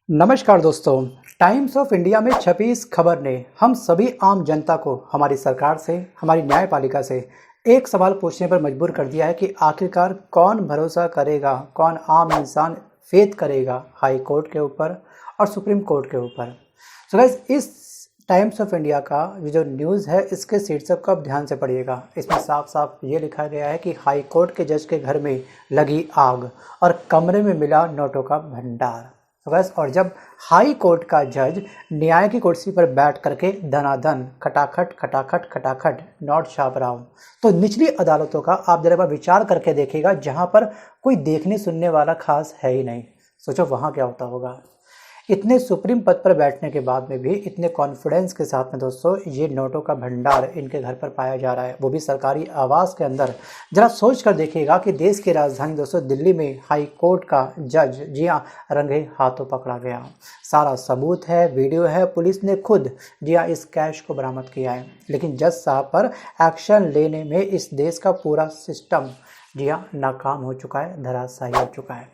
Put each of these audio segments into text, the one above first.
नमस्कार दोस्तों। Times of India में छपी इस खबर ने हम सभी आम जनता को हमारी सरकार से, हमारी न्यायपालिका से एक सवाल पूछने पर मजबूर कर दिया है कि आखिरकार कौन भरोसा करेगा, कौन आम इंसान फेथ करेगा हाई कोर्ट के ऊपर और सुप्रीम कोर्ट के ऊपर। सो गाइस, इस टाइम्स ऑफ इंडिया का ये जो न्यूज़ है, इसके शीर्षक को आप ध्यान से पढ़िएगा। इसमें साफ साफ ये लिखा गया है कि हाई कोर्ट के जज के घर में लगी आग और कमरे में मिला नोटों का भंडार। तो बस, और जब हाई कोर्ट का जज न्याय की कुर्सी पर बैठ करके धनाधन खटाखट खटाखट खटाखट नोट छाप रहा हो, तो निचली अदालतों का आप जरा विचार करके देखिएगा, जहां पर कोई देखने सुनने वाला खास है ही नहीं। सोचो वहां क्या होता होगा। इतने सुप्रीम पद पर बैठने के बाद में भी इतने कॉन्फिडेंस के साथ में दोस्तों ये नोटों का भंडार इनके घर पर पाया जा रहा है, वो भी सरकारी आवास के अंदर। जरा सोच कर देखिएगा कि देश की राजधानी दोस्तों दिल्ली में हाई कोर्ट का जज जी हाँ रंगे हाथों पकड़ा गया। सारा सबूत है, वीडियो है, पुलिस ने खुद जी हाँ इस कैश को बरामद किया है। लेकिन जज साहब पर एक्शन लेने में इस देश का पूरा सिस्टम जी हाँ नाकाम हो चुका है, धराशायी हो चुका है।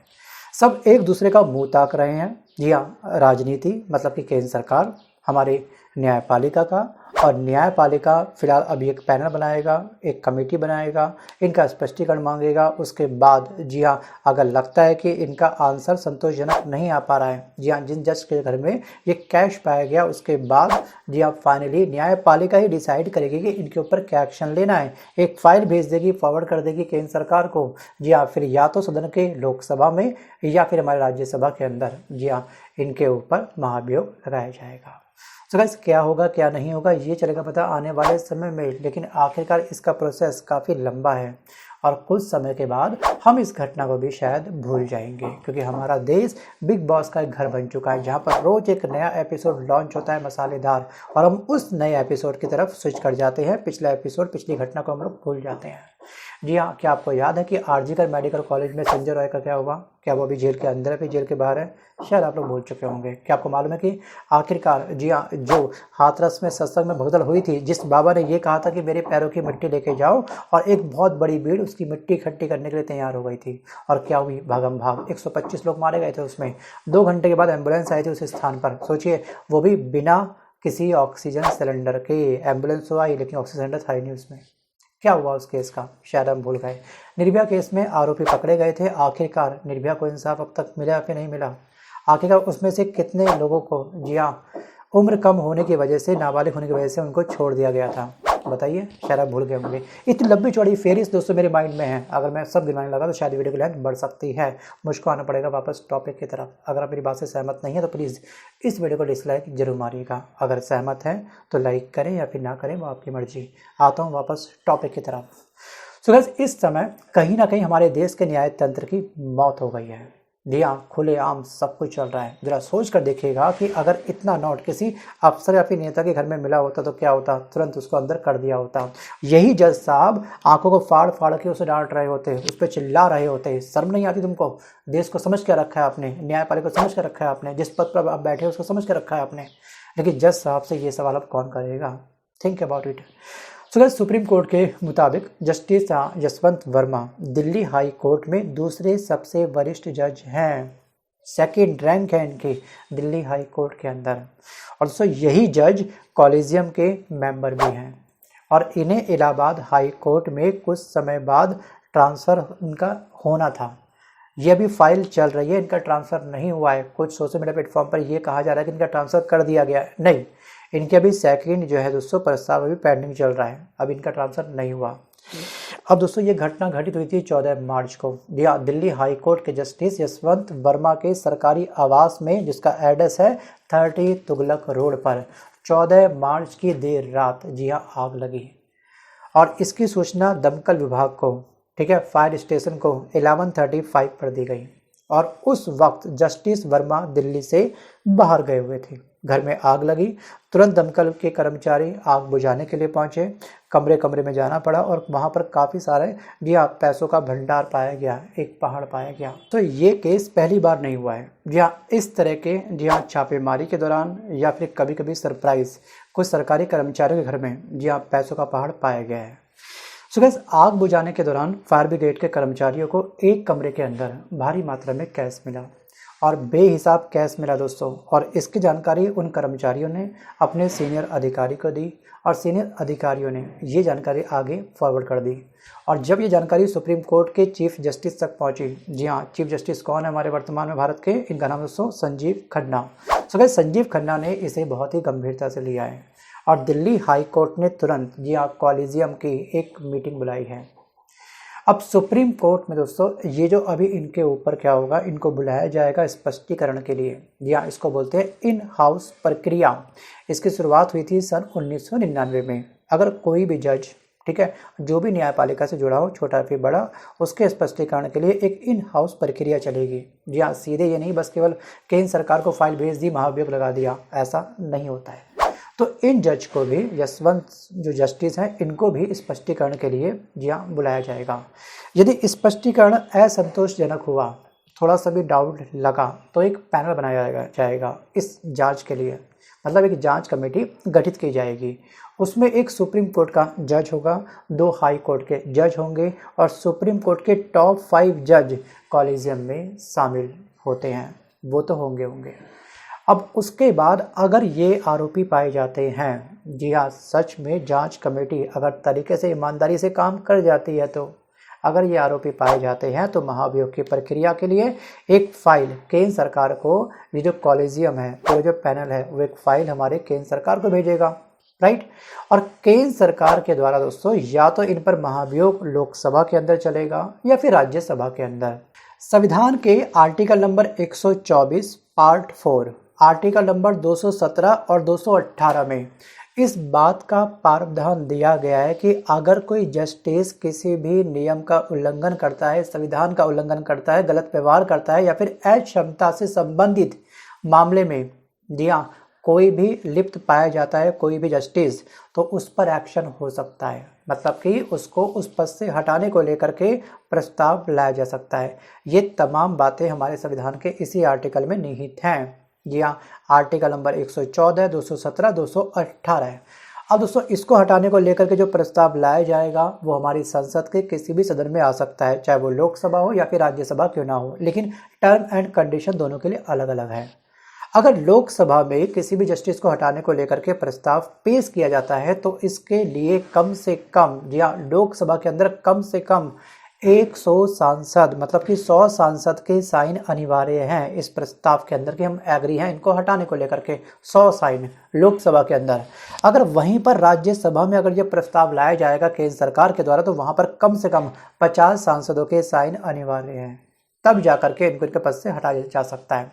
सब एक दूसरे का मुंह ताक रहे हैं। जी हाँ, राजनीति मतलब कि केंद्र सरकार, हमारे न्यायपालिका का, और न्यायपालिका फिलहाल अभी एक पैनल बनाएगा, एक कमेटी बनाएगा, इनका स्पष्टीकरण मांगेगा। उसके बाद जी हाँ, अगर लगता है कि इनका आंसर संतोषजनक नहीं आ पा रहा है, जी हाँ जिन जज के घर में ये कैश पाया गया, उसके बाद जी हाँ फाइनली न्यायपालिका ही डिसाइड करेगी कि इनके ऊपर क्या एक्शन लेना है। एक फाइल भेज देगी, फॉरवर्ड कर देगी केंद्र सरकार को। जी हाँ, फिर या तो सदन के लोकसभा में या फिर हमारे राज्यसभा के अंदर जी हाँ इनके ऊपर महाभियोग लगाया जाएगा। तो गाइस, क्या होगा क्या नहीं होगा ये चलेगा पता आने वाले समय में, लेकिन आखिरकार इसका प्रोसेस काफ़ी लंबा है और कुछ समय के बाद हम इस घटना को भी शायद भूल जाएंगे, क्योंकि हमारा देश बिग बॉस का एक घर बन चुका है, जहां पर रोज एक नया एपिसोड लॉन्च होता है मसालेदार, और हम उस नए एपिसोड की तरफ स्विच कर जाते हैं। पिछला एपिसोड, पिछली घटना को हम लोग भूल जाते हैं। जी हाँ, क्या आपको याद है कि आरजीकर मेडिकल कॉलेज में संजय रॉय का क्या हुआ? क्या वो अभी जेल के अंदर है, अभी जेल के बाहर है? शायद आप लोग भूल चुके होंगे। क्या आपको मालूम है कि आखिरकार जी हाँ जो हाथरस में सत्संग में भगदड़ हुई थी, जिस बाबा ने ये कहा था कि मेरे पैरों की मिट्टी लेके जाओ, और एक बहुत बड़ी भीड़ उसकी मिट्टी इकट्ठी करने के लिए तैयार हो गई थी, और क्या हुई? भागम भाग 125 लोग मारे गए थे उसमें। 2 घंटे के बाद एम्बुलेंस आई थी उस स्थान पर। सोचिए, वो भी बिना किसी ऑक्सीजन सिलेंडर के। एम्बुलेंस तो आई लेकिन ऑक्सीजन सिलेंडर था ही नहीं उसमें। क्या हुआ उस केस का? शायद हम भूल गए। निर्भया केस में आरोपी पकड़े गए थे, आखिरकार निर्भया को इंसाफ अब तक मिला कि नहीं मिला? आखिरकार उसमें से कितने लोगों को जी हाँ उम्र कम होने की वजह से, नाबालिग होने की वजह से उनको छोड़ दिया गया था? बताइए, शायद आप भूल गए होंगे। इतनी लंबी चौड़ी फेरिस दोस्तों मेरे माइंड में है, अगर मैं सब गिनाने लगा तो शायद वीडियो की लेंथ बढ़ सकती है। मुझको आना पड़ेगा वापस टॉपिक की तरफ। अगर आप मेरी बात से सहमत नहीं है तो प्लीज़ इस वीडियो को डिसलाइक जरूर मारिएगा। अगर सहमत हैं तो लाइक करें या फिर ना करें, वो आपकी मर्जी। आता हूँ वापस टॉपिक की तरफ। सो गाइस, इस समय कहीं ना कहीं हमारे देश के न्याय तंत्र की मौत हो गई है। जी हाँ, खुलेआम सब कुछ चल रहा है। जरा सोच कर देखिएगा कि अगर इतना नोट किसी अफसर या फिर नेता के घर में मिला होता तो क्या होता? तुरंत उसको अंदर कर दिया होता। यही जज साहब आंखों को फाड़ फाड़ के उसे डांट रहे होते, उस पर चिल्ला रहे होते। शर्म नहीं आती तुमको? देश को समझ के रखा है आपने, न्यायपालिका को समझ के रखा है आपने, जिस पद पर आप बैठे उसको समझ के रखा है आपने, लेकिन जज साहब से ये सवाल अब कौन करेगा? Think about it. So guys, supreme court के मुताबिक justice Yashwant Verma Delhi high court में दूसरे सबसे वरिष्ठ जज हैं। सेकेंड रैंक है इनकी दिल्ली हाई कोर्ट के अंदर। और दोस्तों यही जज कॉलेजियम के मेंबर भी हैं, और इन्हें इलाहाबाद हाई कोर्ट में कुछ समय बाद ट्रांसफ़र इनका होना था। ये अभी फाइल चल रही है, इनका ट्रांसफ़र नहीं हुआ है। कुछ सोशल मीडिया प्लेटफॉर्म पर यह कहा जा रहा है कि इनका ट्रांसफ़र कर दिया गया है। नहीं, इनके अभी सेकंड जो है दोस्तों प्रस्ताव अभी पेंडिंग चल रहा है, अभी इनका ट्रांसफ़र नहीं हुआ। अब दोस्तों ये घटना घटित हुई थी 14 मार्च को दिल्ली हाई कोर्ट के जस्टिस यशवंत वर्मा के सरकारी आवास में, जिसका एड्रेस है 30 तुगलक रोड पर। 14 मार्च की देर रात जी हाँ आग लगी, और इसकी सूचना दमकल विभाग को, ठीक है, फायर स्टेशन को 11:35 पर दी गई। और उस वक्त जस्टिस वर्मा दिल्ली से बाहर गए हुए थे। घर में आग लगी, तुरंत दमकल के कर्मचारी आग बुझाने के लिए पहुंचे। कमरे कमरे में जाना पड़ा, और वहां पर काफ़ी सारे जी हाँ पैसों का भंडार पाया गया, एक पहाड़ पाया गया। तो ये केस पहली बार नहीं हुआ है। जी हाँ, इस तरह के जी हाँ छापेमारी के दौरान या फिर कभी कभी सरप्राइज कुछ सरकारी कर्मचारियों के घर में जी हाँ पैसों का पहाड़ पाया गया है। सो गाइस, आग बुझाने के दौरान फायर ब्रिगेड के कर्मचारियों को एक कमरे के अंदर भारी मात्रा में कैश मिला, और बेहिसाब कैश मिला दोस्तों। और इसकी जानकारी उन कर्मचारियों ने अपने सीनियर अधिकारी को दी और सीनियर अधिकारियों ने ये जानकारी आगे फॉरवर्ड कर दी। और जब ये जानकारी सुप्रीम कोर्ट के चीफ जस्टिस तक पहुंची, जी हाँ, चीफ जस्टिस कौन है हमारे वर्तमान में भारत के, इनका नाम दोस्तों संजीव खन्ना। सो गाइस, संजीव खन्ना ने इसे बहुत ही गंभीरता से लिया है और दिल्ली हाई कोर्ट ने तुरंत, जी हाँ, कॉलेजियम की एक मीटिंग बुलाई है। अब सुप्रीम कोर्ट में दोस्तों ये जो अभी इनके ऊपर क्या होगा, इनको बुलाया जाएगा स्पष्टीकरण के लिए। जी हाँ, इसको बोलते हैं इन हाउस प्रक्रिया। इसकी शुरुआत हुई थी सन 1999 में। अगर कोई भी जज, ठीक है, जो भी न्यायपालिका से जुड़ा हो, छोटा फिर बड़ा, उसके स्पष्टीकरण के लिए एक इन हाउस प्रक्रिया चलेगी। जी हाँ, सीधे ये नहीं बस केवल केंद्र सरकार को फाइल भेज दी, महाभियोग लगा दिया, ऐसा नहीं होता है। तो इन जज को भी, यशवंत जो जस्टिस हैं, इनको भी स्पष्टीकरण के लिए जी हाँ बुलाया जाएगा। यदि स्पष्टीकरण असंतोषजनक हुआ, थोड़ा सा भी डाउट लगा, तो एक पैनल बनाया जाएगा इस जांच के लिए। मतलब एक जांच कमेटी गठित की जाएगी। उसमें एक सुप्रीम कोर्ट का जज होगा, 2 हाई कोर्ट के जज होंगे और सुप्रीम कोर्ट के टॉप 5 जज कॉलेजियम में शामिल होते हैं। वो तो होंगे। अब उसके बाद अगर ये आरोपी पाए जाते हैं, जी हाँ, सच में जांच कमेटी अगर तरीके से ईमानदारी से काम कर जाती है, तो अगर ये आरोपी पाए जाते हैं तो महाभियोग की प्रक्रिया के लिए एक फाइल केंद्र सरकार को, ये जो कॉलेजियम है, पूरे जो पैनल है, वो एक फाइल हमारे केंद्र सरकार को भेजेगा, राइट। और केंद्र सरकार के द्वारा दोस्तों या तो इन पर महाभियोग लोकसभा के अंदर चलेगा या फिर राज्यसभा के अंदर। संविधान के article number 124 part 4, article number 217 और 218 में इस बात का प्रावधान दिया गया है कि अगर कोई जस्टिस किसी भी नियम का उल्लंघन करता है, संविधान का उल्लंघन करता है, गलत व्यवहार करता है या फिर अक्षमता से संबंधित मामले में, जी हाँ, कोई भी लिप्त पाया जाता है, कोई भी जस्टिस, तो उस पर एक्शन हो सकता है। मतलब कि उसको उस पद से हटाने को लेकर के प्रस्ताव लाया जा सकता है। ये तमाम बातें हमारे संविधान के इसी आर्टिकल में निहित हैं। जी हाँ, आर्टिकल नंबर 114, 217, 218 है। अब दोस्तों इसको हटाने को लेकर के जो प्रस्ताव लाया जाएगा वो हमारी संसद के किसी भी सदन में आ सकता है, चाहे वो लोकसभा हो या फिर राज्यसभा क्यों ना हो, लेकिन टर्म एंड कंडीशन दोनों के लिए अलग अलग है। अगर लोकसभा में किसी भी जस्टिस को हटाने को लेकर के प्रस्ताव पेश किया जाता है तो इसके लिए कम से कम, जी हाँ, लोकसभा के अंदर कम से कम 100 सांसद, मतलब कि 100 सांसद के साइन अनिवार्य हैं इस प्रस्ताव के अंदर कि हम एग्री हैं इनको हटाने को लेकर के। 100 साइन लोकसभा के अंदर। अगर वहीं पर राज्यसभा में अगर ये प्रस्ताव लाया जाएगा केंद्र सरकार के द्वारा, तो वहां पर कम से कम 50 सांसदों के साइन अनिवार्य हैं, तब जाकर के इनको इनके पद से हटाया जा सकता है।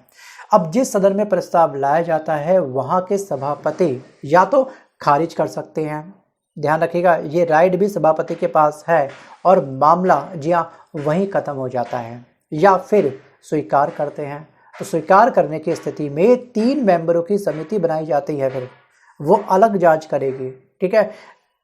अब जिस सदन में प्रस्ताव लाया जाता है वहां के सभापति या तो खारिज कर सकते हैं, ध्यान रखिएगा ये राइट भी सभापति के पास है, और मामला, जी हाँ, वहीं खत्म हो जाता है, या फिर स्वीकार करते हैं। तो स्वीकार करने की स्थिति में 3 मेंबरों की समिति बनाई जाती है, फिर वो अलग जांच करेगी, ठीक है।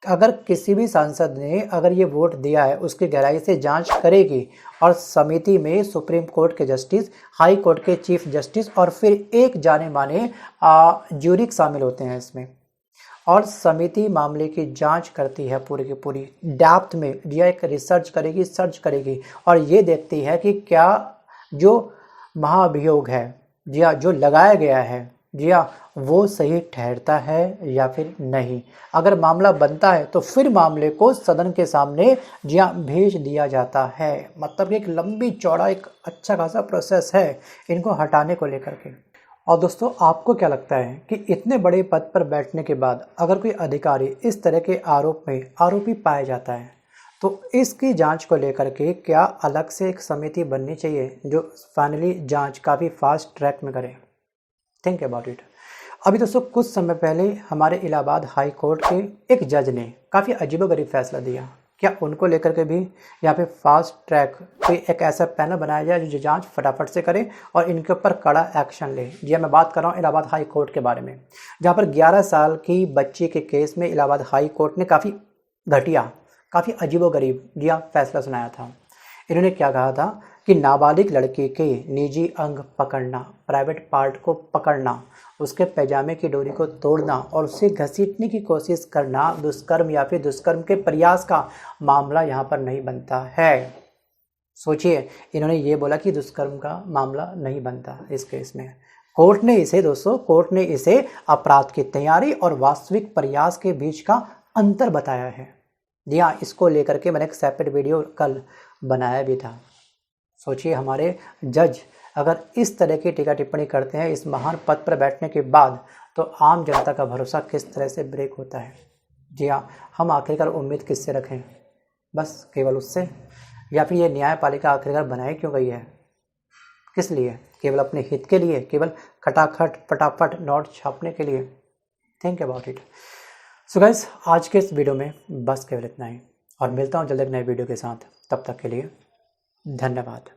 अगर किसी भी सांसद ने अगर ये वोट दिया है उसकी गहराई से जांच करेगी, और समिति में सुप्रीम कोर्ट के जस्टिस, हाई कोर्ट के चीफ जस्टिस और फिर एक जाने माने ज्यूरिक शामिल होते हैं इसमें। और समिति मामले की जांच करती है पूरी की पूरी डेप्थ में, या एक रिसर्च करेगी, सर्च करेगी, और ये देखती है कि क्या जो महाभियोग है, जी हाँ, जो लगाया गया है, जी हाँ, वो सही ठहरता है या फिर नहीं। अगर मामला बनता है तो फिर मामले को सदन के सामने, जी हाँ, भेज दिया जाता है। मतलब कि एक लंबी चौड़ा एक अच्छा खासा प्रोसेस है इनको हटाने को लेकर के। और दोस्तों आपको क्या लगता है कि इतने बड़े पद पर बैठने के बाद अगर कोई अधिकारी इस तरह के आरोप में आरोपी पाया जाता है तो इसकी जांच को लेकर के क्या अलग से एक समिति बननी चाहिए जो फाइनली जांच काफ़ी फास्ट ट्रैक में करे? Think about it. अभी दोस्तों कुछ समय पहले हमारे इलाहाबाद हाई कोर्ट के एक जज ने काफ़ी अजीबोगरीब फैसला दिया। क्या उनको लेकर के भी यहाँ पे फास्ट ट्रैक पे एक ऐसा पैनल बनाया जाए जो जांच फटाफट से करे और इनके ऊपर कड़ा एक्शन ले? जी मैं बात कर रहा हूँ इलाहाबाद हाई कोर्ट के बारे में, जहाँ पर 11 साल की बच्ची के केस में इलाहाबाद हाई कोर्ट ने काफ़ी घटिया, काफ़ी अजीबोगरीब जी हाँ फैसला सुनाया था। इन्होंने क्या कहा था कि नाबालिग लड़की के निजी अंग पकड़ना, प्राइवेट पार्ट को पकड़ना, उसके पैजामे की डोरी को तोड़ना और उसे घसीटने की कोशिश करना दुष्कर्म या फिर दुष्कर्म के प्रयास का मामला यहाँ पर नहीं बनता है। सोचिए, इन्होंने ये बोला कि दुष्कर्म का मामला नहीं बनता इस केस में। कोर्ट ने इसे दोस्तों, कोर्ट ने इसे अपराध की तैयारी और वास्तविक प्रयास के बीच का अंतर बताया है। जी हाँ, इसको लेकर के मैंने एक सेपरेट वीडियो कल बनाया भी था। सोचिए, हमारे जज अगर इस तरह की टीका टिप्पणी करते हैं इस महान पद पर बैठने के बाद, तो आम जनता का भरोसा किस तरह से ब्रेक होता है। जी हाँ, हम आखिरकार उम्मीद किससे रखें? बस केवल उससे? या फिर ये न्यायपालिका आखिरकार बनाई क्यों गई है? किस लिए? केवल अपने हित के लिए? केवल खटाखट फटाफट नोट छापने के लिए? Think about it. So guys, आज के इस वीडियो में बस केवल इतना ही, और मिलता हूँ जल्द एक नए वीडियो के साथ। तब तक के लिए धन्यवाद।